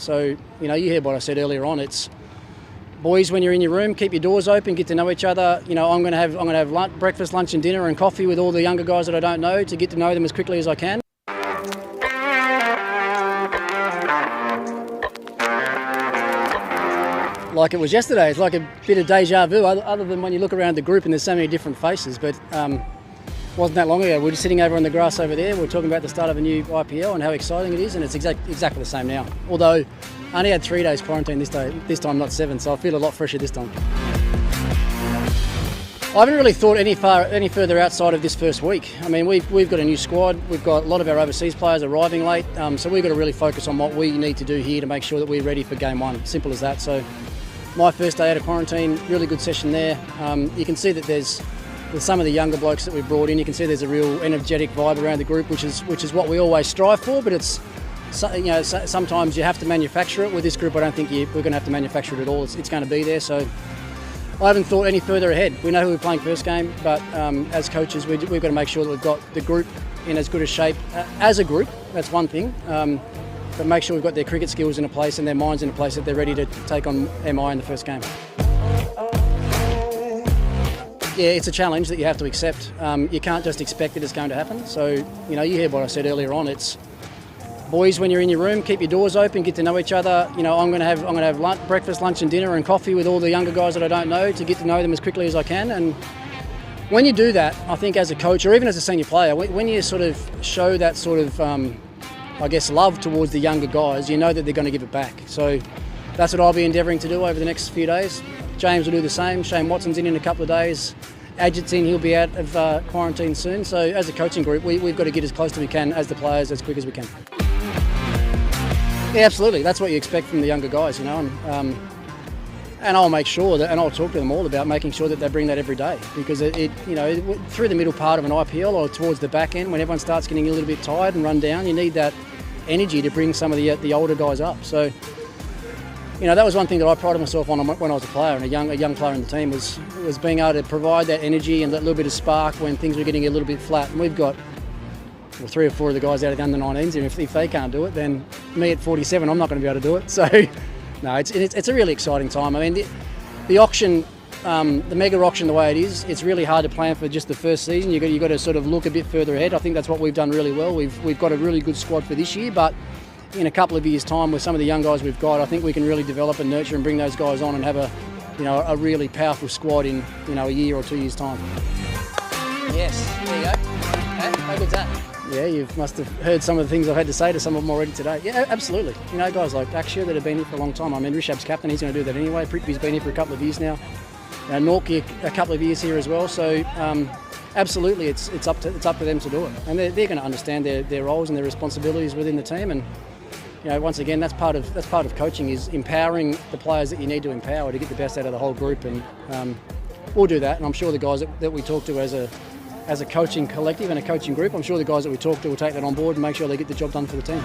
So, you hear what I said earlier on. It's boys, when you're in your room, keep your doors open, get to know each other. I'm going to have breakfast, lunch and dinner and coffee with all the younger guys that I don't know to get to know them as quickly as I can. Like it was yesterday. It's like a bit of deja vu, other than when you look around the group and there's so many different faces. But wasn't that long ago. We were just sitting over on the grass over there. We were talking about the start of a new IPL and how exciting it is, and it's exactly the same now. Although I only had 3 days quarantine this time not 7, so I feel a lot fresher this time. I haven't really thought any further outside of this first week. I mean, we've got a new squad. We've got a lot of our overseas players arriving late, so we've got to really focus on what we need to do here to make sure that we're ready for game one. Simple as that. So my first day out of quarantine, really good session there. You can see that with some of the younger blokes that we've brought in, you can see there's a real energetic vibe around the group, which is what we always strive for. But it's sometimes you have to manufacture it. With this group, I don't think we're going to have to manufacture it at all. It's going to be there. So I haven't thought any further ahead. We know who we're playing first game, but as coaches, we've got to make sure that we've got the group in as good a shape as a group. That's one thing. But make sure we've got their cricket skills in a place and their minds in a place that they're ready to take on MI in the first game. Yeah, it's a challenge that you have to accept. You can't just expect that it's going to happen. So, you hear what I said earlier on. It's boys, when you're in your room, keep your doors open, get to know each other. I'm going to have breakfast, lunch and dinner and coffee with all the younger guys that I don't know to get to know them as quickly as I can. And when you do that, I think as a coach or even as a senior player, when you sort of show that sort of, love towards the younger guys, you know that they're going to give it back. So that's what I'll be endeavouring to do over the next few days. James will do the same. Shane Watson's in a couple of days. Ajit's in, he'll be out of quarantine soon. So as a coaching group, we've got to get as close as we can as the players as quick as we can. Yeah, absolutely. That's what you expect from the younger guys, and I'll make sure that, and I'll talk to them all about making sure that they bring that every day, because through the middle part of an IPL or towards the back end, when everyone starts getting a little bit tired and run down, you need that energy to bring some of the older guys up. So, that was one thing that I prided myself on when I was a player and a young player in the team was being able to provide that energy and that little bit of spark when things were getting a little bit flat. And we've got 3 or 4 of the guys out of the under-19s, and if they can't do it, then me at 47, I'm not going to be able to do it. So, no, it's a really exciting time. I mean, the auction, the mega auction, the way it is, it's really hard to plan for just the first season. You've got to sort of look a bit further ahead. I think that's what we've done really well. We've got a really good squad for this year, but in a couple of years' time, with some of the young guys we've got, I think we can really develop and nurture and bring those guys on and have a really powerful squad in a year or 2 years' time. Yes, there you go. How good's that? Yeah, you must have heard some of the things I've had to say to some of them already today. Yeah, absolutely. Guys like Akshar that have been here for a long time. I mean, Rishabh's captain, he's going to do that anyway. Prithvi's been here for a couple of years now. Norki a couple of years here as well. So, absolutely, it's up to them to do it, and they're going to understand their roles and their responsibilities within the team. And once again, that's part of coaching, is empowering the players that you need to empower to get the best out of the whole group. And we'll do that. And I'm sure the guys that we talk to as a coaching collective and a coaching group, I'm sure the guys that we talk to will take that on board and make sure they get the job done for the team.